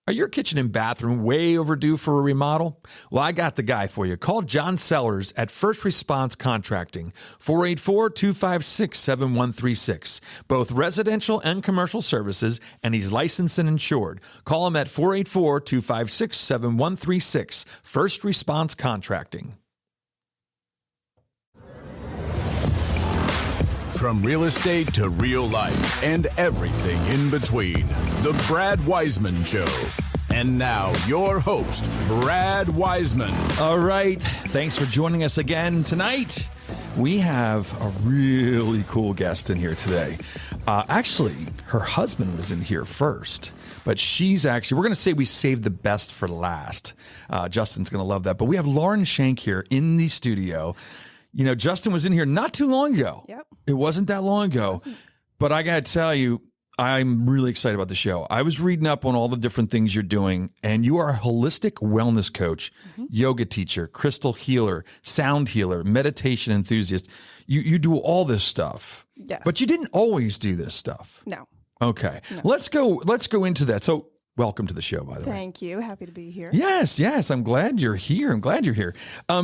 Are your kitchen and bathroom way overdue for a remodel? Well, I got the guy for you. Call John Sellers at First Response Contracting, 484-256-7136. Both residential and commercial services, and he's licensed and insured. Call him at 484-256-7136. First Response Contracting. From real estate to real life and everything in between, The Brad Weisman Show. And now, your host, Brad Weisman. All right. Thanks for joining us again tonight. We have a really cool guest in here today. Actually, her husband was in here first, but she's actually, we're going to say we saved the best for last. Justin's going to love that. But we have Lauren Schenck here in the studio. You know, Justin was in here not too long ago. Yep. It wasn't that long ago. But I got to tell you, I'm really excited about the show. I was reading up on all the different things you're doing, and you are a holistic wellness coach, yoga teacher, crystal healer, sound healer, meditation enthusiast. You do all this stuff. Yes. But you didn't always do this stuff. No. Okay. No. Let's go into that. So welcome to the show, by the way. Thank you. Happy to be here. Yes. I'm glad you're here.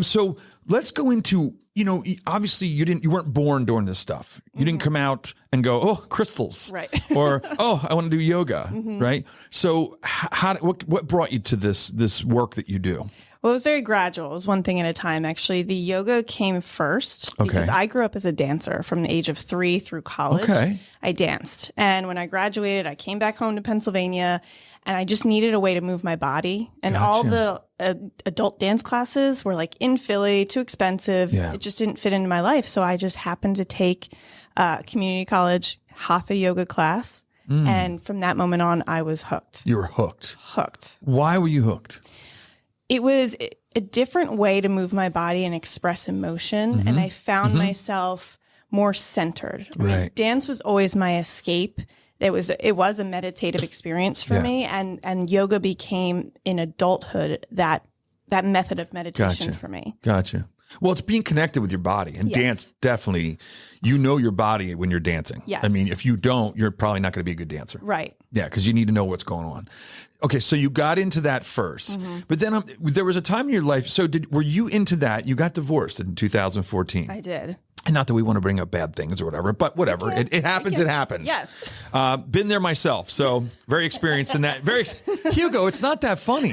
So let's go into, you know, obviously you weren't born doing this stuff. You didn't come out and go, oh, crystals, right? Or, oh, I want to do yoga, right? So what brought you to this work that you do? Well, it was very gradual. It was one thing at a time, actually. The yoga came first because I grew up as a dancer from the age of 3 through college. Okay. I danced. And when I graduated, I came back home to Pennsylvania, and I just needed a way to move my body. And all the adult dance classes were like in Philly, too expensive. Yeah. It just didn't fit into my life. So I just happened to take community college Hatha yoga class. And from that moment on, I was hooked. You were hooked. Hooked. Why were you hooked? It was a different way to move my body and express emotion. And I found myself more centered. I mean, dance was always my escape. It was a meditative experience for me. And yoga became in adulthood that method of meditation for me. Gotcha. Well, it's being connected with your body, and dance definitely, you know your body when you're dancing. Yes. I mean, if you don't, you're probably not going to be a good dancer. Right. Yeah, because you need to know what's going on. Okay, so you got into that first, but then there was a time in your life. So were you into that? You got divorced in 2014. I did. And not that we want to bring up bad things or whatever, but whatever. It happens. It happens. Yes. Been there myself, so very experienced in that. Hugo, it's not that funny.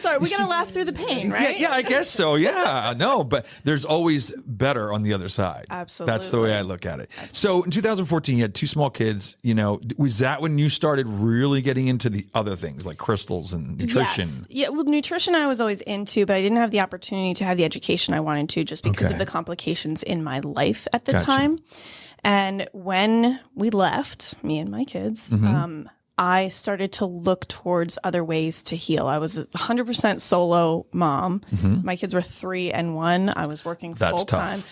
Sorry, we got to laugh through the pain, right? Yeah, I guess so. Yeah, no, but there's always better on the other side. Absolutely. That's the way I look at it. So in 2014, you had 2 small kids. You know, was that when you started really getting into the other things like crystals and nutrition? Yes. Yeah, well, nutrition I was always into, but I didn't have the opportunity to have the education I wanted to just because of the complications in my life at the time. And when we left, me and my kids, I started to look towards other ways to heal. I was a 100% solo mom. My kids were 3 and 1. I was working full time.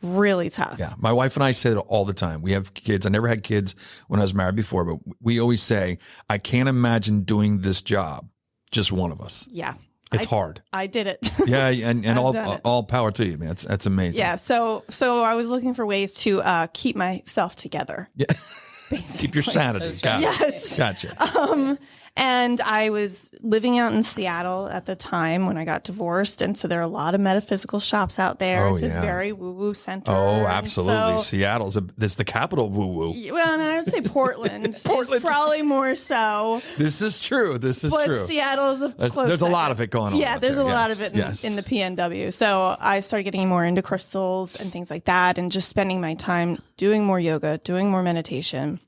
Really tough. Yeah. My wife and I say it all the time. We have kids. I never had kids when I was married before, but we always say, I can't imagine doing this job, just one of us. Yeah. It's hard. I did it. Yeah, and all power to you, man. That's amazing. Yeah. So I was looking for ways to keep myself together. Yeah. Basically. Keep your sanity. Yes. Gotcha. And I was living out in Seattle at the time when I got divorced. And so there are a lot of metaphysical shops out there. It's a very woo-woo center. Oh, absolutely. So, Seattle's the capital of woo-woo. Well, and I would say Portland. Is probably more so. This is true. But Seattle is there's a lot of it going on. Yeah, there's a lot of it in the PNW. So I started getting more into crystals and things like that, and just spending my time doing more yoga, doing more meditation.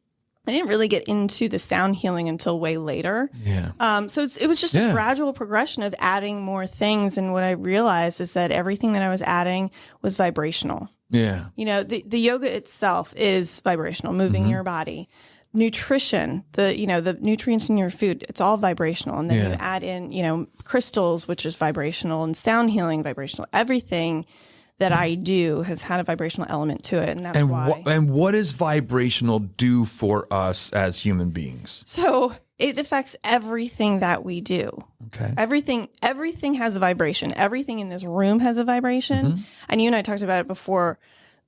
I didn't really get into the sound healing until way later. Yeah. So it was just a gradual progression of adding more things. And what I realized is that everything that I was adding was vibrational. Yeah. You know, the yoga itself is vibrational, moving your body. Nutrition, the nutrients in your food, it's all vibrational. And then you add in, crystals, which is vibrational, and sound healing, vibrational. Everything that I do has had a vibrational element to it, and that's why. And what does vibrational do for us as human beings? So it affects everything that we do. Okay. Everything has a vibration. Everything in this room has a vibration. And you and I talked about it before.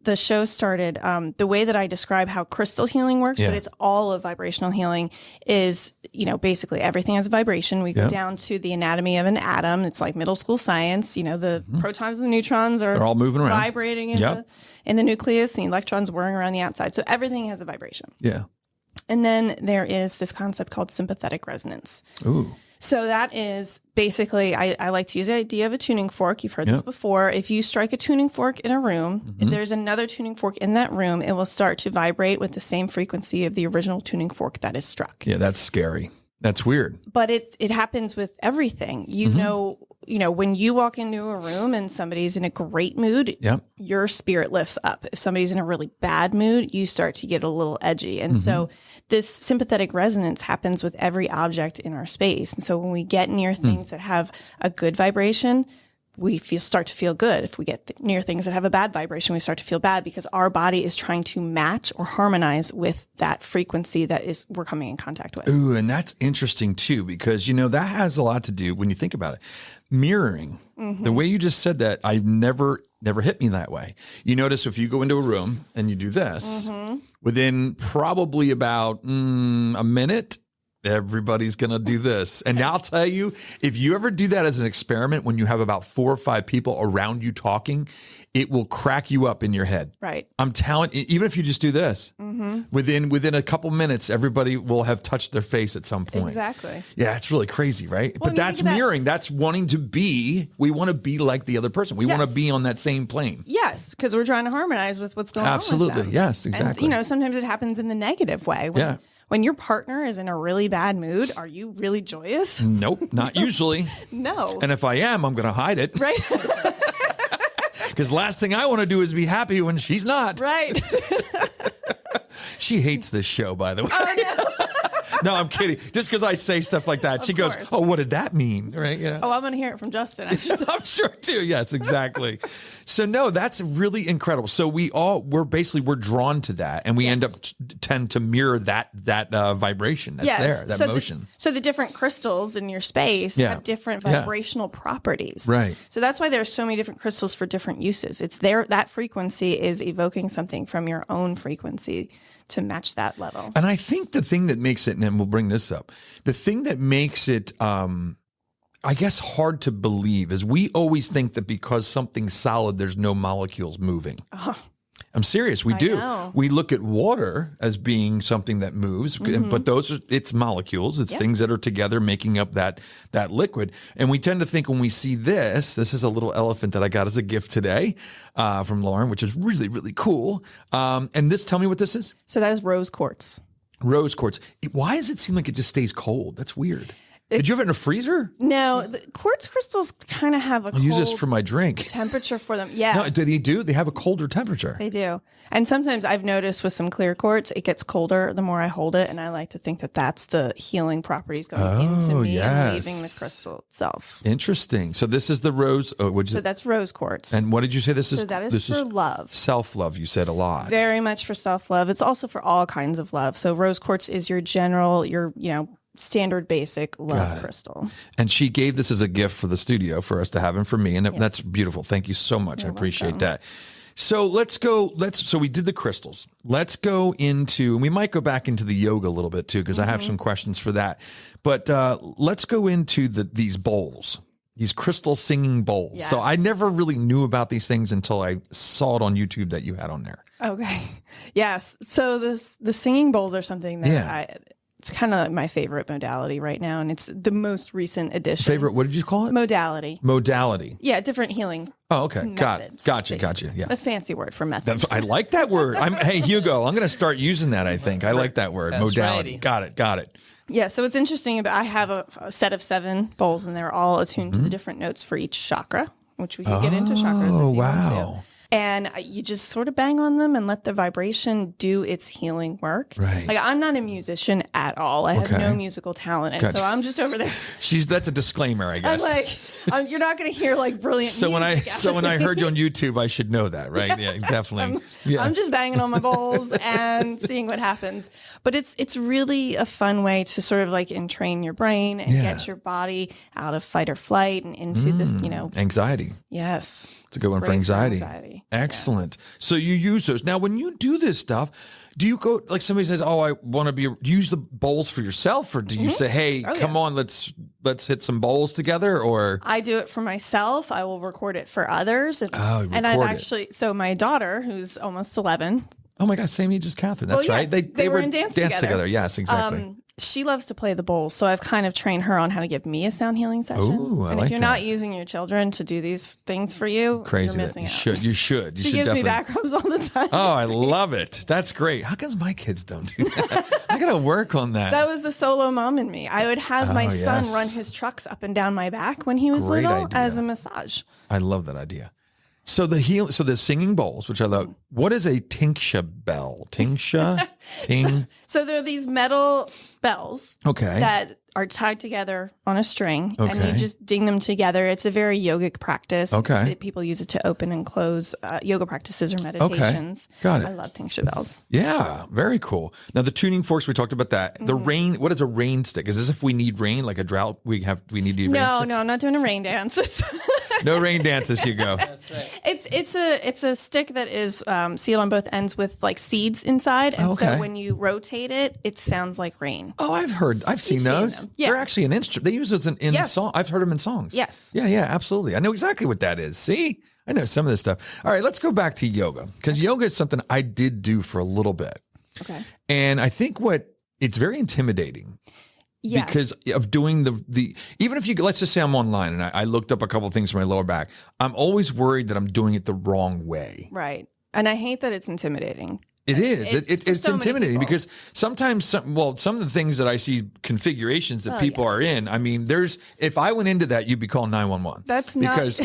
the show started, the way that I describe how crystal healing works, but it's all of vibrational healing is, basically everything has a vibration. We go down to the anatomy of an atom. It's like middle school science. The protons and the neutrons are They're all moving around, vibrating in the nucleus, and the electrons whirring around the outside. So everything has a vibration. Yeah. And then there is this concept called sympathetic resonance. Ooh. So that is basically, I like to use the idea of a tuning fork. You've heard this before. If you strike a tuning fork in a room, if there's another tuning fork in that room, it will start to vibrate with the same frequency of the original tuning fork that is struck. Yeah, that's scary. That's weird. But it happens with everything. You know, when you walk into a room and somebody's in a great mood, your spirit lifts up. If somebody's in a really bad mood, you start to get a little edgy. And so this sympathetic resonance happens with every object in our space. And so when we get near things that have a good vibration, we start to feel good. If we get near things that have a bad vibration, we start to feel bad because our body is trying to match or harmonize with that frequency that we're coming in contact with. Ooh, and that's interesting too, because, that has a lot to do when you think about it. Mirroring. The way you just said that, I never hit me that way. You notice if you go into a room and you do this, within probably about a minute, everybody's going to do this. And I'll tell you, if you ever do that as an experiment, when you have about 4 or 5 people around you talking, it will crack you up in your head. Right. I'm telling you, even if you just do this, within a couple minutes, everybody will have touched their face at some point. Exactly. Yeah, it's really crazy, right? Well, but that's mirroring. That's wanting to be, we want to be like the other person. We want to be on that same plane. Yes, because we're trying to harmonize with what's going on with Absolutely. them. Yes, exactly. And, sometimes it happens in the negative way. When your partner is in a really bad mood, are you really joyous? Nope, not usually. No. And if I am, I'm going to hide it. Right. Because last thing I want to do is be happy when she's not. Right. She hates this show, by the way. Oh, no. No, I'm kidding. Just because I say stuff like that, she goes, "Oh, what did that mean?" Right? Oh, I'm going to hear it from Justin. I'm sure too. Yes, exactly. So no, that's really incredible. So we're drawn to that, and we end up tend to mirror that vibration that's there, that motion. So the different crystals in your space have different vibrational properties. Right. So that's why there's so many different crystals for different uses. It's that frequency is evoking something from your own frequency to match that level. And I think the thing that makes it, and we'll bring this up, the thing that makes it, I guess, hard to believe is we always think that because something's solid, there's no molecules moving. I'm serious. We do. Know. We look at water as being something that moves, but it's molecules. It's things that are together making up that liquid. And we tend to think when we see this is a little elephant that I got as a gift today from Lauren, which is really, really cool. And tell me what this is. So that is rose quartz. Rose quartz. Why does it seem like it just stays cold? That's weird. Did you have it in a freezer? No, the quartz crystals kind of have a I'll use this for my drink. Temperature for them. Yeah. No, they have a colder temperature. They do. And sometimes I've noticed with some clear quartz, it gets colder the more I hold it. And I like to think that that's the healing properties going into me and leaving the crystal itself. Interesting. So this is the rose. So that's rose quartz. And what did you say this is? So that is for love. Self-love, you said a lot. Very much for self-love. It's also for all kinds of love. So rose quartz is your general, standard basic love crystal. And she gave this as a gift for the studio for us to have and for me. And that's beautiful. Thank you so much. I appreciate that. So so we did the crystals. Let's go into, and we might go back into the yoga a little bit too, because I have some questions for that. But let's go into these bowls, these crystal singing bowls. Yes. So I never really knew about these things until I saw it on YouTube that you had on there. Okay. Yes. So the singing bowls are something that it's kind of my favorite modality right now, and it's the most recent addition. Favorite, what did you call it? Modality. Modality. Yeah, different healing. Oh, okay. Methods, Gotcha. Yeah. A fancy word for method. I like that word. Hey, Hugo, I'm going to start using that, I think. I like that word. That's modality. righty. Got it. Yeah, so what's interesting about I have a set of 7 bowls, and they're all attuned to the different notes for each chakra, which we can get into chakras if you want to. And you just sort of bang on them and let the vibration do its healing work. Right. Like, I'm not a musician at all. I have no musical talent. And so I'm just over there. That's a disclaimer, I guess. I'm like, you're not going to hear like brilliant music. So when I heard you on YouTube, I should know that, right? Yeah, definitely. I'm just banging on my bowls and seeing what happens. But it's really a fun way to sort of like entrain your brain and get your body out of fight or flight and into this, Anxiety. Yes. It's a good one for anxiety. energy. Excellent. So you use those. Now, when you do this stuff, do you go, like somebody says, oh, I want to be, do you use the bowls for yourself, or do you say, hey, come on, let's hit some bowls together? Or I do it for myself. I will record it for others. And I've actually, so my daughter, who's almost 11. Oh my God, same age as Catherine. That's right. They were in dance together. Yes, exactly. She loves to play the bowls, so I've kind of trained her on how to give me a sound healing session. Ooh, I and like if you're that. not using your children to do these things for you, Crazy you're missing out. You should. She gives me back rubs all the time. Oh, I love it. That's great. How come my kids don't do that? I got to work on that. That was the solo mom in me. I would have my son run his trucks up and down my back when he was little as a massage. I love that idea. So the singing bowls, which I love. What is a tingsha bell? Tingsha? So there are these metal bells that are tied together on a string, and you just ding them together. It's a very yogic practice. People use it to open and close yoga practices or meditations. Got it. I love tingsha bells. Yeah, very cool. Now the tuning forks, we talked about that. The rain, what is a rain stick? Is this if we need rain, like a drought, we need to use rain sticks? No, I'm not doing a rain dance. No rain dances, Hugo. That's right. It's a stick that is sealed on both ends with like seeds inside, and so when you rotate it, it sounds like rain. Oh, I've seen those. Them. Yeah. They're actually an instrument. They use those in song. I've heard them in songs. Yes. Yeah, absolutely. I know exactly what that is. See, I know some of this stuff. All right, let's go back to yoga, because yoga is something I did do for a little bit. Okay. And I think it's very intimidating. Yes. Because of doing the even if let's just say I'm online and I looked up a couple of things for my lower back, I'm always worried that I'm doing it the wrong way. Right. And I hate that it's intimidating. It is. It's so intimidating because sometimes, some of the things that I see configurations that people are in, I mean, if I went into that, you'd be calling 911. That's not. Because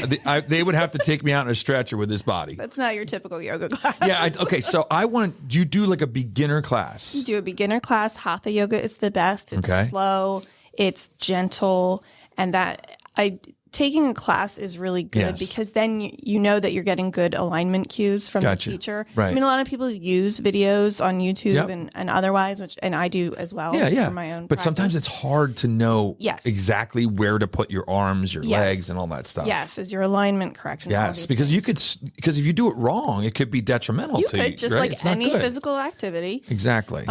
they would have to take me out in a stretcher with this body. That's not your typical yoga class. Yeah. Okay. So you do like a beginner class. You do a beginner class. Hatha yoga is the best. It's slow. It's gentle. And taking a class is really good because then you know that you're getting good alignment cues from the teacher. Right. I mean, a lot of people use videos on YouTube and otherwise, and I do as well for my own practice. Sometimes it's hard to know exactly where to put your arms, your legs, and all that stuff. Yes, is your alignment correct? Yes, because because if you do it wrong, it could be detrimental to you. Just like any physical activity. Exactly.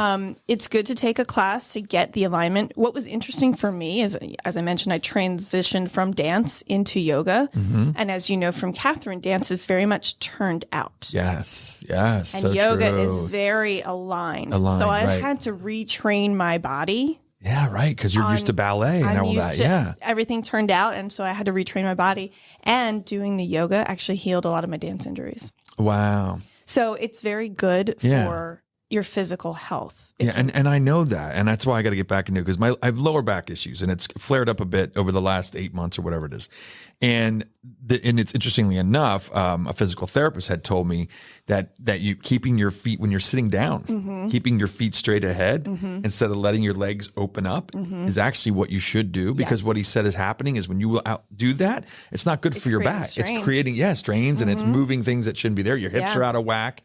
It's good to take a class to get the alignment. What was interesting for me is, as I mentioned, I transitioned from dance into yoga. And as you know from Catherine, dance is very much turned out. Yes. And so yoga true. is very aligned. So I had to retrain my body. Yeah, right. Because you're used to ballet and all that. Everything turned out. And so I had to retrain my body. And doing the yoga actually healed a lot of my dance injuries. Wow. So it's very good for your physical health. Yeah, and I know that, and that's why I got to get back into it, because I have lower back issues, and it's flared up a bit over the last 8 months or whatever it is. And it's interestingly enough, a physical therapist had told me that you keeping your feet when you're sitting down, keeping your feet straight ahead instead of letting your legs open up is actually what you should do, because what he said is happening is when you do that, it's not good for your back. Strain. It's creating strains, and it's moving things that shouldn't be there. Your hips are out of whack.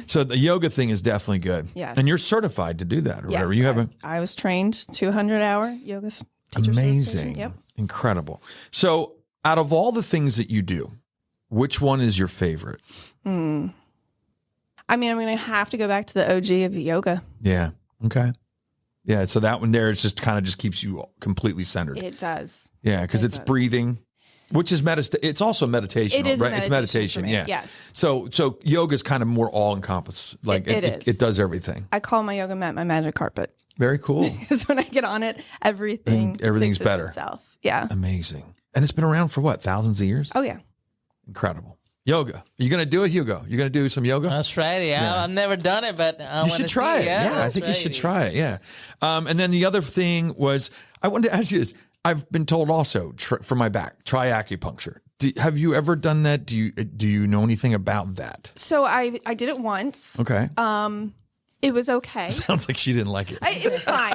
So the yoga thing is definitely good. Yes. And you're certified to do that or whatever. You have I was trained 200-hour yoga teacher. Amazing. Yep. Incredible. So out of all the things that you do, which one is your favorite? I mean, I'm going to have to go back to the OG of yoga. Yeah. Okay. Yeah. So that one there, it's just kind of just keeps you completely centered. It does. Yeah. Because it's breathing, which is it's also meditation. It is right? It's meditation. Yeah. Yes. So yoga is kind of more all encompassing. Like it does everything. I call my yoga mat my magic carpet. Very cool. Because when I get on it, everything's better. Itself. Yeah. Amazing. And it's been around for what, thousands of years? Oh yeah. Incredible. Yoga. Are you going to do it, Hugo? You're going to do some yoga? That's right. Yeah. I've never done it, but you should try it. Yeah, I think you should try it. Yeah. And then the other thing was, I wanted to ask you this. I've been told also for my back, try acupuncture. Have you ever done that? Do you know anything about that? So I did it once. Okay. It was okay. Sounds like she didn't like it. It was fine.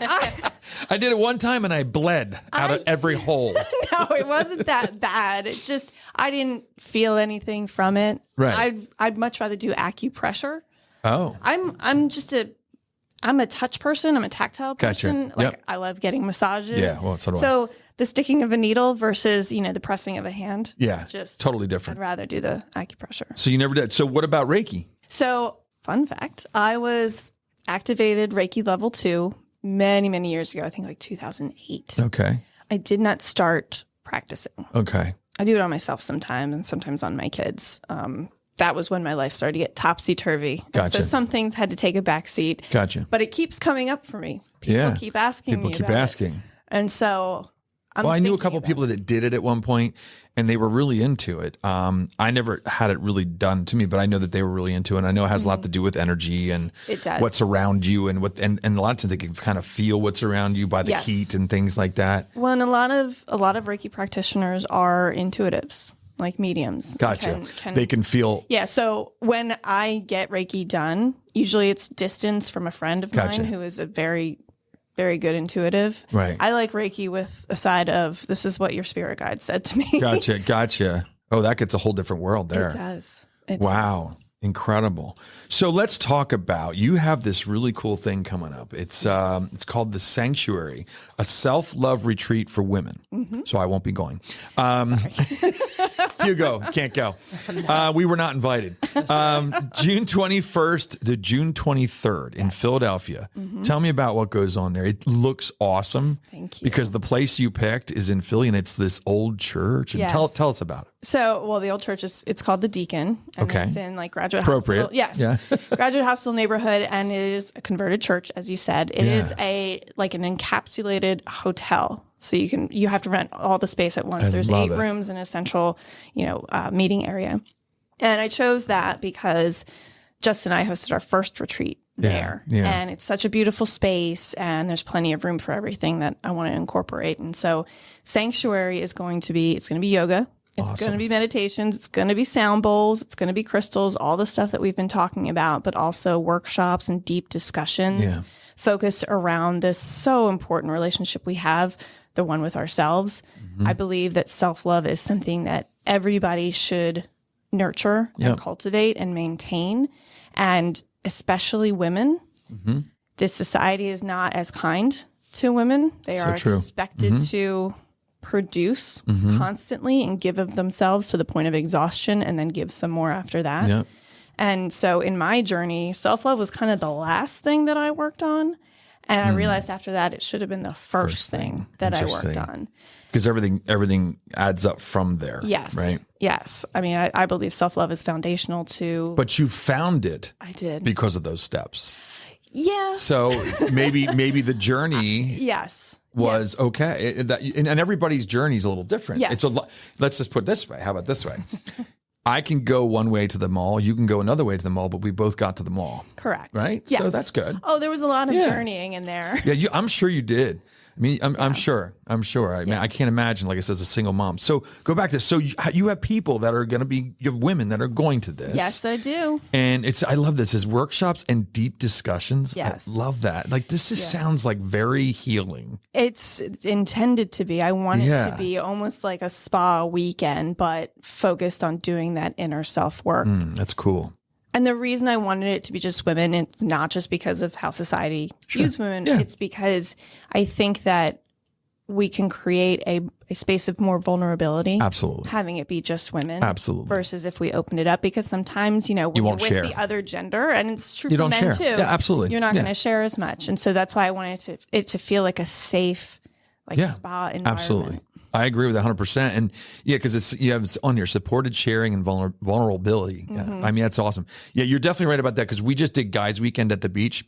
I did it one time and I bled out of every hole. No, it wasn't that bad. It just, I didn't feel anything from it. Right. I'd much rather do acupressure. Oh. I'm a touch person. I'm a tactile person. Gotcha. I love getting massages. Yeah, well, so do I. So the sticking of a needle versus, the pressing of a hand. Yeah. Just totally I'd different. rather do the acupressure. So you never did. So what about Reiki? So fun fact, I was activated Reiki level 2 many, many years ago. I think like 2008. Okay. I did not start practicing. Okay. I do it on myself sometimes and sometimes on my kids. That was when my life started to get topsy-turvy. Gotcha. So some things had to take a back seat. Gotcha. But it keeps coming up for me. People keep asking me People keep about asking. it. And so I knew a couple of people that did it at one point, and they were really into it. I never had it really done to me, but I know that they were really into it. And I know it has a lot to do with energy and It does. what's around you, and and a lot of times they can kind of feel what's around you by the Yes. heat and things like that. Well, and a lot of Reiki practitioners are intuitives, like mediums. Gotcha. They can feel. Yeah. So when I get Reiki done, usually it's distance from a friend of Gotcha. mine who is a very, very good intuitive. Right. I like Reiki with a side of, this is what your spirit guide said to me. Gotcha. Oh, that gets a whole different world there. It does. It Wow. Incredible. So let's talk about, you have this really cool thing coming up. It's called the Sanctuary, a self-love retreat for women. Mm-hmm. So I won't be going. You go. Can't go. We were not invited. June 21st to June 23rd in Philadelphia. Mm-hmm. Tell me about what goes on there. It looks awesome. Thank you. Because the place you picked is in Philly, and it's this old church. And Yes. tell us about it. So, well, the old church it's called the Deacon. And Okay. It's in like Graduate Appropriate. Hospital. Yes. Yeah. Graduate Hospital neighborhood. And it is a converted church, as you said. It is like an encapsulated hotel. So you have to rent all the space at once. There's love 8 it. rooms and a central, meeting area. And I chose that because Justin and I hosted our first retreat there. Yeah. And it's such a beautiful space, and there's plenty of room for everything that I want to incorporate. And so Sanctuary is going to be yoga. It's going to be meditations. It's going to be sound bowls. It's going to be crystals, all the stuff that we've been talking about, but also workshops and deep discussions focused around this so important relationship we have, the one with ourselves. Mm-hmm. I believe that self-love is something that everybody should nurture and cultivate and maintain. And especially women, this society is not as kind to women. They are true. expected to produce constantly and give of themselves to the point of exhaustion, and then give some more after that. Yeah. And so in my journey, self-love was kind of the last thing that I worked on. And I realized after that, it should have been the first thing that I worked on. Because everything adds up from there. Yes. Right. Yes. I mean, I believe self-love is foundational to. But you found it. I did. Because of those steps. Yeah. So maybe the journey Yes. was okay. And everybody's journey is a little different. Yes. It's let's just put it this way. How about this way? I can go one way to the mall. You can go another way to the mall, but we both got to the mall. Correct. Right? Yes. So that's good. Oh, there was a lot of journeying in there. Yeah, I'm sure you did. I mean, I'm sure. I mean, I can't imagine, like I said, as a single mom. So go back to this. So you have people that are going to be, you have women that are going to this. Yes, I do. And I love this, is workshops and deep discussions. Yes. I love that. Like, this just sounds like very healing. It's intended to be. I want it to be almost like a spa weekend, but focused on doing that inner self work. That's cool. And the reason I wanted it to be just women, it's not just because of how society views women. Yeah. It's because I think that we can create a space of more vulnerability. Absolutely. Having it be just women. Absolutely. Versus if we open it up, because sometimes, when You you're won't with share. the other gender, and it's true You for don't men share. too. Yeah, absolutely. You're not Yeah. going to share as much. And so that's why I wanted it to feel like a safe, spa environment. Absolutely. I agree with 100%. And because it's on your supported sharing and vulnerability. Yeah. I mean, that's awesome. Yeah, you're definitely right about that, because we just did Guys Weekend at the beach.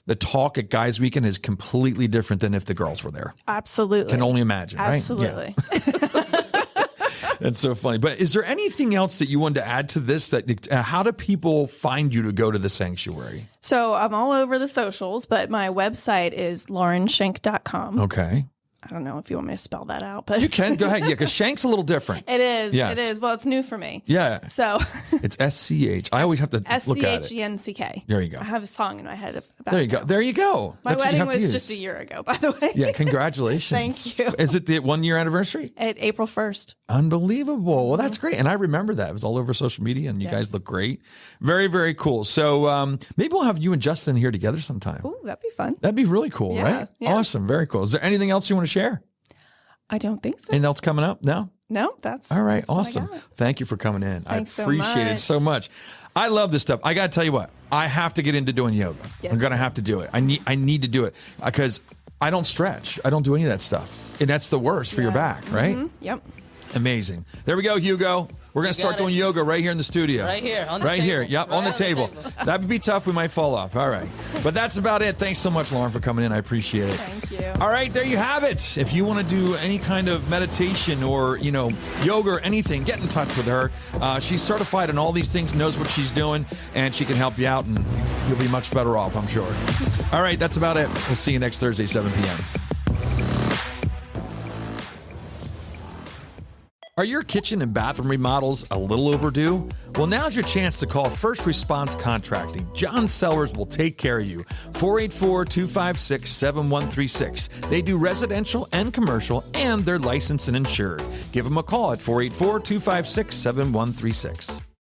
The talk at Guys Weekend is completely different than if the girls were there. Absolutely. Can only imagine, right? Absolutely. That's so funny. But is there anything else that you wanted to add to this? How do people find you to go to the sanctuary? So I'm all over the socials, but my website is laurenschenck.com. Okay. I don't know if you want me to spell that out, but You can go ahead. Yeah, because Schenck's a little different. it is. Yes. It is. Well, it's new for me. Yeah. So It's SCH. I always have to look at it. SCHENCK. There you go. I have a song in my head about There you go. now. There you go. My That's what you wedding have to was use. just a year ago, by the way. Yeah, congratulations. Thank you. Is it the 1 year anniversary? At April 1st. Unbelievable. Well, that's great. And I remember that. It was all over social media, and you guys look great. Very, very cool. So maybe we'll have you and Justin here together sometime. Ooh, that'd be fun. That'd be really cool, Yeah, right? yeah. Awesome. Very cool. Is there anything else you want to share? I don't think so. Anything else coming up? No? No, that's all right. that's what I Awesome. got. Thank you for coming in. Thanks I appreciate it so much. I love this stuff. I got to tell you what, I have to get into doing yoga. Yes. I'm going to have to do it. I need to do it because I don't stretch. I don't do any of that stuff. And that's the worst for your back, right? Yep. Amazing. There we go, Hugo. We're going to start doing yoga right here in the studio. Right here, on the right table. here. Yep, Right on the table. That would be tough. We might fall off. All right. But that's about it. Thanks so much, Lauren, for coming in. I appreciate it. Thank you. All right, there you have it. If you want to do any kind of meditation or, yoga or anything, get in touch with her. She's certified in all these things, knows what she's doing, and she can help you out, and you'll be much better off, I'm sure. All right, that's about it. We'll see you next Thursday, 7 p.m. Are your kitchen and bathroom remodels a little overdue? Well, now's your chance to call First Response Contracting. John Sellers will take care of you. 484-256-7136. They do residential and commercial, and they're licensed and insured. Give them a call at 484-256-7136.